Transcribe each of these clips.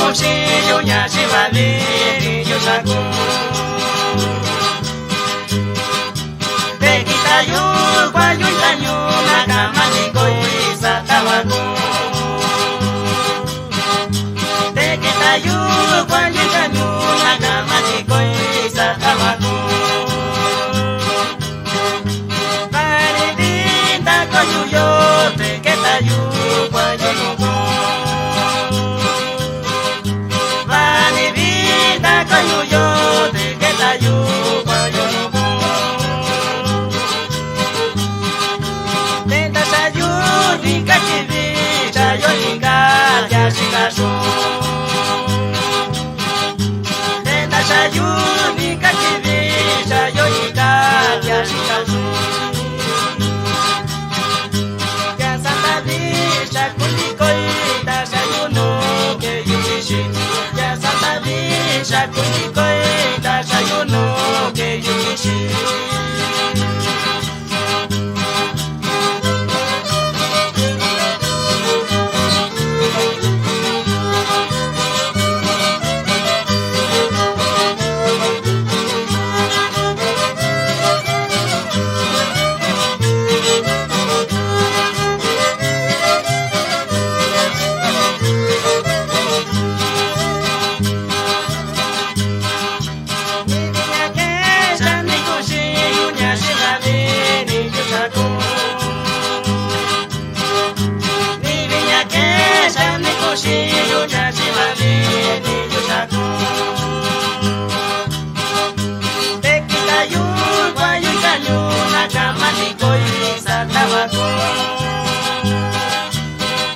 cuchillo ya se va a ver y yo saco. Te quita yo, cuayo y daño, la cama de coisa tabaco. Te quita yo, cuayo y daño, la cama de coisa tabaco. Paredita coyo yo, te quita yo, cuayo no. Yo te queda yo cuando no te das ayuda y cachivita yo ni ya se casó te das ayuda y cachivita yo ni ya se casó ya santa vista con mi coita desayuno que yo quisiera ya santa vista con mi coita desayuno que yo quisiera. Yo ya se va bien y yo saco. Te quita yo, guayo y caño, la cama de coisa tabaco.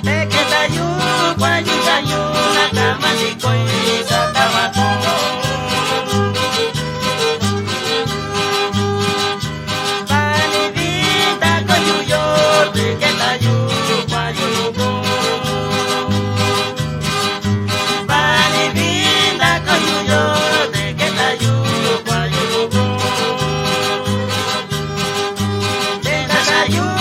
Te quita yo, guayo y caño, la cama de coisa tabaco. Panivita coyo yo, te quita yo, guayo no. You